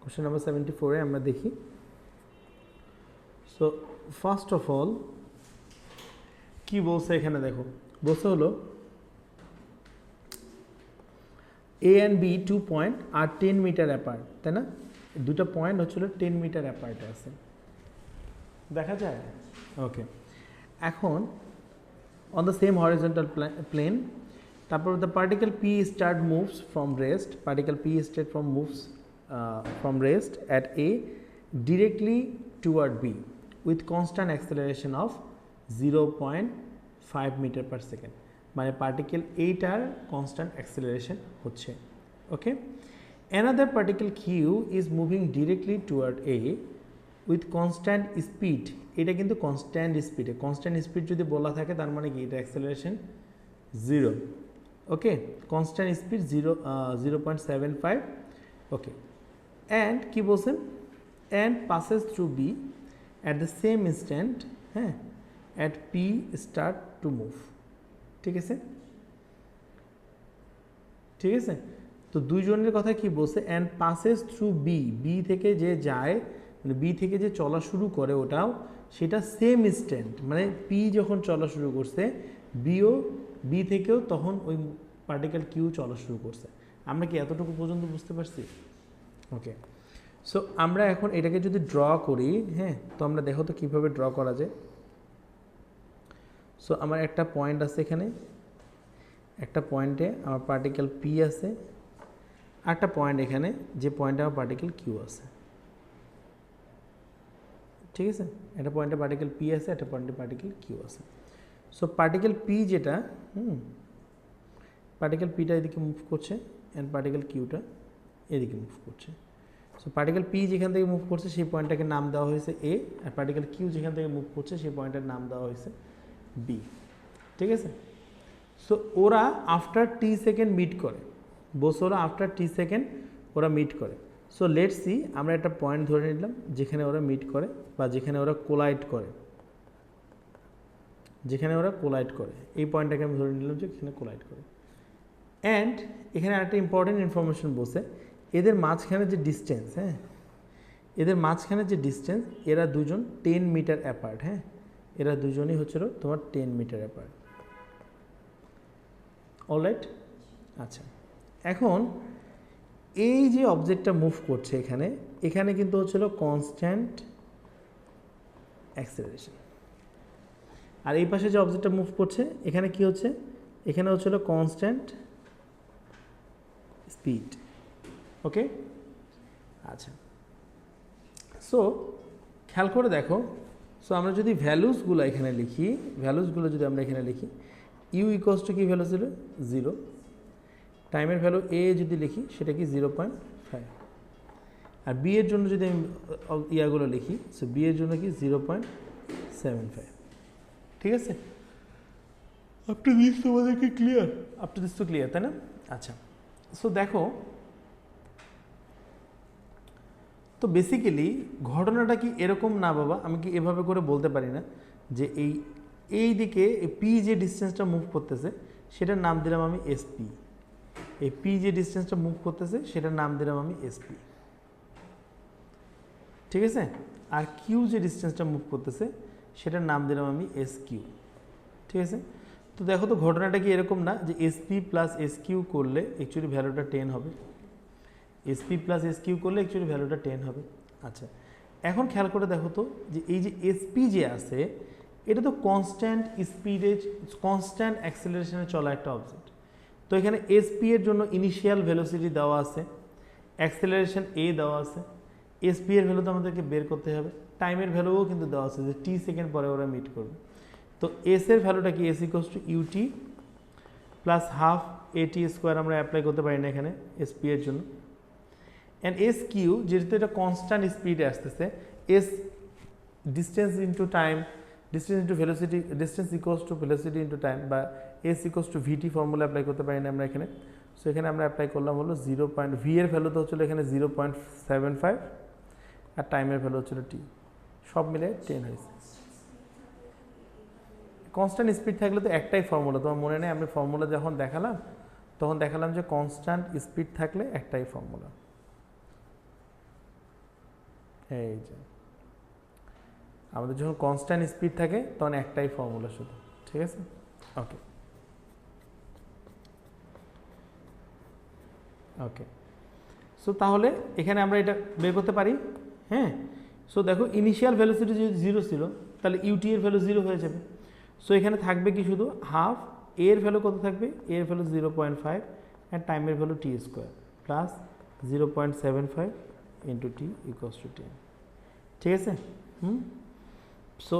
Question number 74 আমরা দেখি। So first of all কি বলছে এখানে দেখো, বলছে হলো A and B 2 point are 10 meter apart, তাই না? দুটো পয়েন্ট হচ্ছিল 10 মিটার অ্যাপার্টে আছে, দেখা যায়? ওকে, এখন on the same horizontal plane, তারপর the particle P start moves from rest, particle P start from rest at A directly toward B with constant acceleration of 0.5 meter per second, মানে particle এইটার constant acceleration হচ্ছে। Okay, another particle Q is moving directly toward A with constant speed, এটা কিন্তু constant স্পিডে, constant speed যদি বলা থাকে তার মানে কি এটা acceleration 0। Okay, constant speed 0.75। Okay, and কি বলছেন, and passes through B at the same instant, হ্যাঁ, at P start to move. ঠিক আছে, ঠিক আছে। তো দুইজনের কথা কি বলছে, and passes through B, B থেকে যে যায়, মানে বি থেকে যে চলা শুরু করে ওটাও সেটা সেম ইনস্ট্যান্ট, মানে পি যখন চলা শুরু করছে বি থেকেও তখন ওই পার্টিকেল কিউ চলা শুরু করছে। আমরা কি এতটুকু পর্যন্ত বুঝতে পারছি? ওকে, সো আমরা এখন এটাকে যদি ড্র করি, হ্যাঁ, তো আমরা দেখো তো কীভাবে ড্র করা যায়। সো আমার একটা পয়েন্ট আছে এখানে, একটা পয়েন্টে আমার পার্টিকেল পি আছে, একটা পয়েন্ট এখানে যে পয়েন্টে আমার পার্টিকেল কিউ আছে। ঠিক আছে, একটা পয়েন্টে পার্টিকেল পি আছে, একটা পয়েন্টে পার্টিকেল কিউ আছে। সো পার্টিকেল পি যেটা, পার্টিকেল পিটা এদিকে মুভ করছে অ্যান্ড পার্টিকেল কিউটা এদিকে মুভ করছে। সো পার্টিকেল পি যেখান থেকে মুভ করছে সেই পয়েন্টটাকে নাম দেওয়া হয়েছে এ, আর পার্টিকেল কিউ যেখান থেকে মুভ করছে সেই পয়েন্টের নাম দেওয়া হয়েছে বি। ঠিক আছে, সো ওরা আফটার টি সেকেন্ড মিট করে, বসে ওরা আফটার টি সেকেন্ড ওরা মিট করে। সো লেটস সি, আমরা একটা পয়েন্ট ধরে নিলাম যেখানে ওরা মিট করে বা যেখানে ওরা কোলাইড করে, যেখানে ওরা কোলাইড করে, এই পয়েন্টটাকে আমি ধরে নিলাম যে এখানে কোলাইড করে। অ্যান্ড এখানে একটা ইম্পর্টেন্ট ইনফরমেশন বসে, এদের মাঝখানে যে ডিস্টেন্স, হ্যাঁ, এদের মাঝখানে যে ডিস্টেন্স, এরা দুজন 10 মিটার অ্যাপার্ট। হ্যাঁ, এরা দুজনই হচ্ছিল তোমার 10 মিটার অ্যাপার্ট। অলরাইট, আচ্ছা, এখন এই যে অবজেক্টটা মুভ করছে এখানে, এখানে কিন্তু হচ্ছিল কনস্ট্যান্ট অ্যাক্সেলারেশন, আর এই পাশে যে অবজেক্টটা মুভ করছে এখানে কি হচ্ছে, এখানে হচ্ছিল কনস্ট্যান্ট স্পিড। ওকে, আচ্ছা, সো খেয়াল করে দেখো, সো আমরা যদি ভ্যালুসগুলো এখানে লিখি, ভ্যালুসগুলো যদি আমরা এখানে লিখি, ইউ ইকোয়ালস টু কী ভ্যালু ছিল 0, টাইমের ভ্যালু এ যদি লিখি সেটা কি 0.5, আর বি এর জন্য যদি আমি ইয়াগুলো লিখি, সো বি এর জন্য কি 0.75। ঠিক আছে, আপ টু দিস তোমাদেরকে ক্লিয়ার? আপ টু দিস তো ক্লিয়ার, তাই না? আচ্ছা, সো দেখো, তো বেসিক্যালি ঘটনাটা কি এরকম না বাবা, আমি কি এভাবে করে বলতে পারি না যে এই দিকে পি যে ডিস্টেন্সটা মুভ করতেছে সেটার নাম দিলাম আমি এসপি, এই পি যে ডিস্টেন্সটা মুভ করতেছে সেটার নাম দিলাম আমি এসপি। ঠিক আছে, আর কিউ যে ডিস্টেন্সটা মুভ করতেছে সেটার নাম দিলাম আমি এস কিউ। ঠিক আছে, তো দেখো তো ঘটনাটা কি এরকম না যে এসপি প্লাস এস কিউ করলে অ্যাকচুয়ালি ভ্যালুটা 10 হবে, এসপি প্লাস এস কিউ করলে অ্যাকচুয়ালি ভ্যালুটা 10 হবে। আচ্ছা, এখন খেয়াল করে দেখো তো যে এই যে এসপি যে আছে এটা তো কনস্ট্যান্ট স্পিডে, কনস্ট্যান্ট অ্যাক্সেলারেশনে চলা একটা অবজেক্ট। তো এখানে এসপি এর জন্য ইনিশিয়াল ভেলোসিটি দেওয়া আছে, অ্যাক্সেলারেশন এ দেওয়া আছে, এসপি এর ভ্যালু তো আমাদেরকে বের করতে হবে, টাইমের ভ্যালুও কিন্তু দেওয়া আছে যে টি সেকেন্ড পরে ওরা মিট করবে। তো এস এর ভ্যালুটা কি S equals to UT plus half AT square আমরা অ্যাপ্লাই করতে পারি না এখানে এসপি এর জন্য। অ্যান্ড এস কিউ যেহেতু এটা কনস্ট্যান্ট স্পিডে আসতেছে, S distance into time, distance into velocity, distance equals to velocity into time, বা S equals to V T formula apply করতে পারি না আমরা এখানে। সো এখানে আমরা অ্যাপ্লাই করলাম হলো ভি এর ভ্যালু তো হচ্ছিলো এখানে 0.75, আর টাইমের ভ্যালু হচ্ছিল টি, সব মিলে 10 হয়েছে। কনস্ট্যান্ট স্পিড থাকলে তো একটাই ফর্মুলা, তোমার মনে নেই আমি ফর্মুলা যখন দেখালাম তখন দেখালাম যে কনস্ট্যান্ট স্পিড থাকলে একটাই ফর্মুলা। এই যে আমাদের যখন কনস্ট্যান্ট স্পিড থাকে তখন একটাই ফর্মুলা শুধু, ঠিক আছে? ওকে ওকে, সো তাহলে এখানে আমরা এটা বের করতে পারি। হ্যাঁ, সো দেখো ইনিশিয়াল ভেলোসিটি যদি 0 ছিল তাহলে ইউটি এর ভ্যালু 0 হয়ে যাবে। সো এখানে থাকবে কি শুধু হাফ, এর ভ্যালু কত থাকবে, এর ভ্যালু 0.5 অ্যান্ড টাইমের value T square plus 0.75 into T equals to 10, ঠিক আছে? সো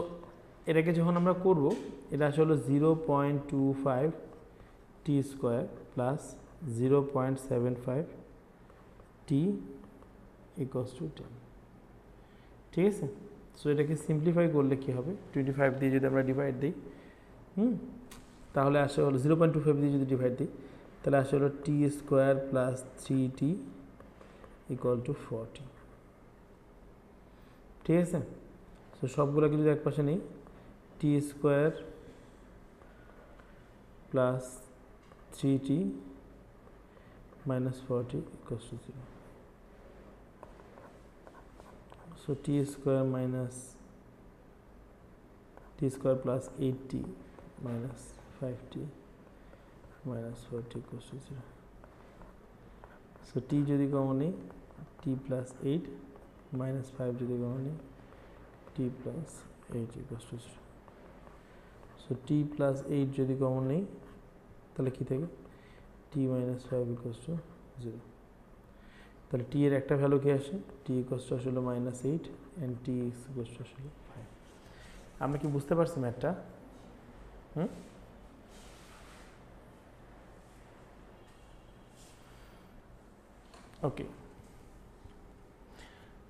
এটাকে যখন আমরা করব, এটা আসলে 0.25 T square plus 0.75 T equals to 10, ঠিক আছে? সো এটাকে সিম্পলিফাই করলে কি হবে, 25 দিয়ে যদি আমরা ডিভাইড দিই, তাহলে আসে হলো 0.25 দিয়ে যদি ডিভাইড দিই তাহলে আসে হলো T square plus 3t equal to 40, ঠিক আছে? সো সবগুলোকে যদি একপাশে নিই, T square plus 3t minus 40 equals to 0. So t square minus t square plus 8t minus 5t minus 40 equals to 0. So t যদি কমন নেই t plus 8 minus 5 যদি common নেই t plus 8 equals to 0. So t plus 8 যদি common নেই তাহলে কি থাকে, t minus 5 equals to 0. তাহলে টি এর একটা ভ্যালু কি আসে, টি ইকুয়ালস টু আসলে -8 এন্ড টি ইকুয়ালস টু আসলে 5. আমরা কি বুঝতে পারছি ম্যাথটা? ওকে,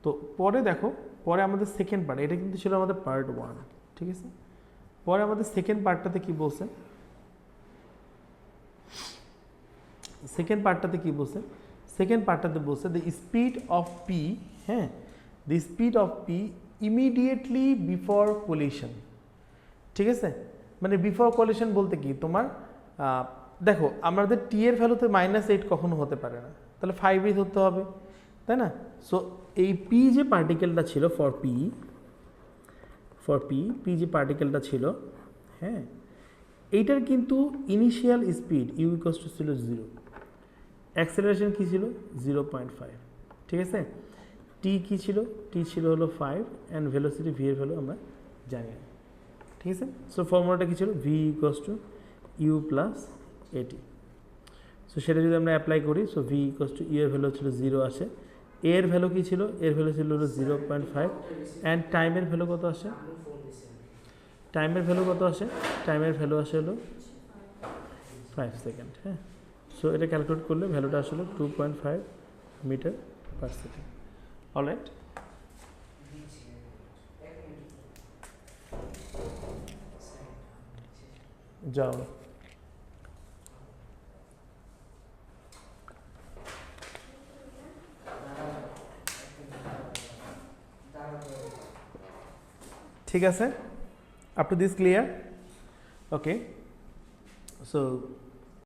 তো পরে দেখো, পরে আমাদের সেকেন্ড পার্ট, এটা কিন্তু ছিল আমাদের পার্ট 1, ঠিক আছে? পরে আমাদের সেকেন্ড পার্টটাতে কি বলছে, সেকেন্ড পার্টটাতে বলছে দ্য স্পিড অফ পি, হ্যাঁ, the speed of P immediately before collision, ঠিক আছে? মানে বিফোর কোলিশন বলতে কি, তোমার দেখো আমাদের টি এর ভ্যালুতে -8 কখনো হতে পারে না, তাহলে 5ই ধরতে হবে, তাই না? সো এই পি যে পার্টিকেলটা ছিল ফর পি যে পার্টিকেলটা ছিল, হ্যাঁ, এইটার কিন্তু initial speed U equals to ছিল 0, অ্যাক্সেলারেশন কী ছিল 0.5, ঠিক আছে? টি কী ছিল, টি ছিল হলো 5 অ্যান্ড ভেলোসিটি ভি এর ভ্যালু আমরা জানি না, ঠিক আছে? সো ফর্মুলাটা কী ছিল, V equals to U plus AT. So সেটা যদি আমরা অ্যাপ্লাই করি, so V equals to U এর ভ্যালু ছিল 0 আসে, এর ভ্যালু কী ছিল, এর ভ্যালু ছিল হলো 0.5 অ্যান্ড টাইমের ভ্যালু কত আসে, টাইমের ভ্যালু আসে হলো 5 সেকেন্ড, হ্যাঁ? সো এটা ক্যালকুলেট করলে ভ্যালুটা আসলে 2.5 মিটার পার সেকেন্ড। অলরাইট, যাও। ঠিক আছে, up to this clear? Okay, so